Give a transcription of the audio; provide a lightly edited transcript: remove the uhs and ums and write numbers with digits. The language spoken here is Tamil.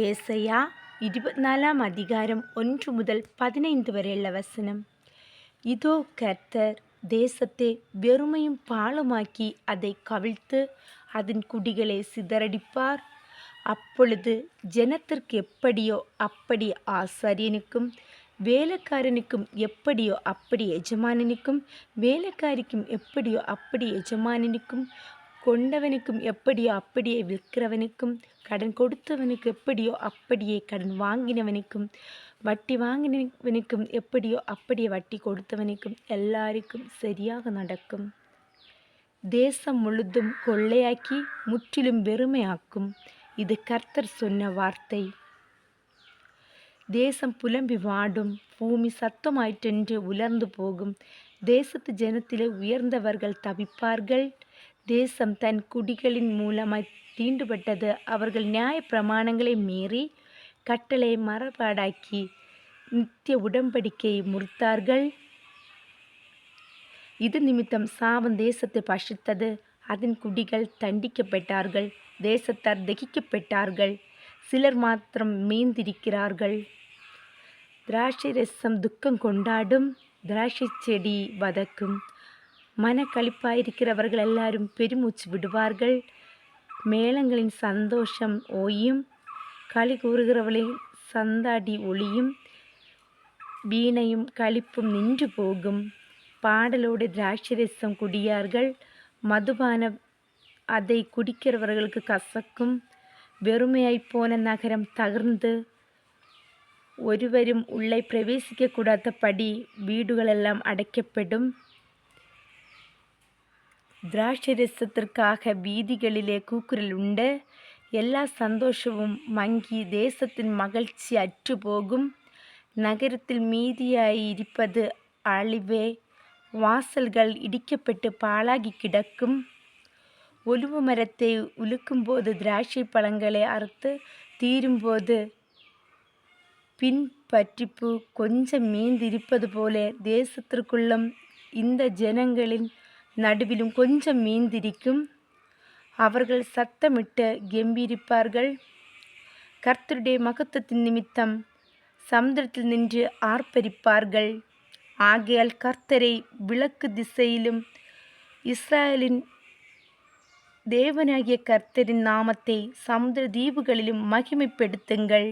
ஏசாயா 24 அதிகாரம் 1 முதல் 15 வரையுள்ள வசனம். இதோ கர்த்தர் தேசத்தை வெறுமையும் பாழுமாக்கி அதை கவிழ்த்து அதன் குடிகளை சிதறடிப்பார். அப்பொழுது ஜனத்திற்கு எப்படியோ அப்படி ஆசாரியனுக்கும் வேலைக்காரனுக்கும் எப்படியோ அப்படி எஜமானனுக்கும் வேலைக்காரிக்கும் எப்படியோ அப்படி எஜமானனுக்கும் கொண்டவனுக்கும் எப்படியோ அப்படியே விற்கிறவனுக்கும் கடன் கொடுத்தவனுக்கு எப்படியோ அப்படியே கடன் வாங்கினவனுக்கும் வட்டி வாங்கினவனுக்கும் எப்படியோ அப்படியே வட்டி கொடுத்தவனுக்கும் எல்லாருக்கும் சரியாக நடக்கும். தேசம் முழுதும் கொள்ளையாக்கி முற்றிலும் வெறுமையாக்கும். இது கர்த்தர் சொன்ன வார்த்தை. தேசம் புலம்பி வாடும், பூமி சத்தமாயிற்றென்று உலர்ந்து போகும். தேசத்து ஜனத்திலே உயர்ந்தவர்கள் தவிப்பார்கள். தேசம் தன் குடிகளின் மூலமாய் தீண்டுபட்டது. அவர்கள் நியாய பிரமாணங்களை மீறி கட்டளையை மரபாடாக்கி நித்திய உடன்படிக்கையை முறித்தார்கள். இது நிமித்தம் சாபம் தேசத்தை பசித்தது. அதன் குடிகள் தண்டிக்கப்பட்டார்கள். தேசத்தார் தகிக்கப்பட்டார்கள். சிலர் மாத்திரம் மீந்திருக்கிறார்கள். திராட்சை ரசம் துக்கம் கொண்டாடும், திராட்சை செடி வதக்கும். மனக்களிப்பாயிருக்கிறவர்கள் எல்லாரும் பெருமூச்சு விடுவார்கள். மேளங்களின் சந்தோஷம் ஓயும், களி கூறுகிறவர்களின் சந்தாடி ஒளியும், வீணையும் களிப்பும் நின்று போகும். பாடலோடு திராட்சரசம் குடியார்கள். மதுபான அதை குடிக்கிறவர்களுக்கு கசக்கும். வெறுமையாய் போன நகரம் தகர்ந்து ஒருவரும் உள்ளே பிரவேசிக்க கூடாதபடி வீடுகளெல்லாம் அடைக்கப்படும். திராட்சரசத்திற்காக வீதிகளிலே கூக்குரல் உண்டு. எல்லா சந்தோஷமும் மங்கி தேசத்தின் மகிழ்ச்சி அற்று போகும். நகரத்தில் மீதியாயிருப்பது அழிவே. வாசல்கள் இடிக்கப்பட்டு பாழாகி கிடக்கும். ஒலிவ மரத்தை உலுக்கும்போது திராட்சை பழங்களை அறுத்து தீரும்போது பின்பற்றிப்பு கொஞ்சம் மீந்திருப்பது போல தேசத்திற்குள்ளும் இந்த ஜனங்களின் நடுவிலும் கொஞ்சம் மீந்திருக்கும். அவர்கள் சத்தமிட்டு கெம்பீரிப்பார்கள். கர்த்தருடைய மகத்துவத்தின் நிமித்தம் சமுத்திரத்தில் நின்று ஆர்ப்பரிப்பார்கள். ஆகையால் கர்த்தரை விளக்கு திசையிலும் இஸ்ராயலின் தேவனாகிய கர்த்தரின் நாமத்தை சமுத்திர தீவுகளிலும் மகிமைப்படுத்துங்கள்.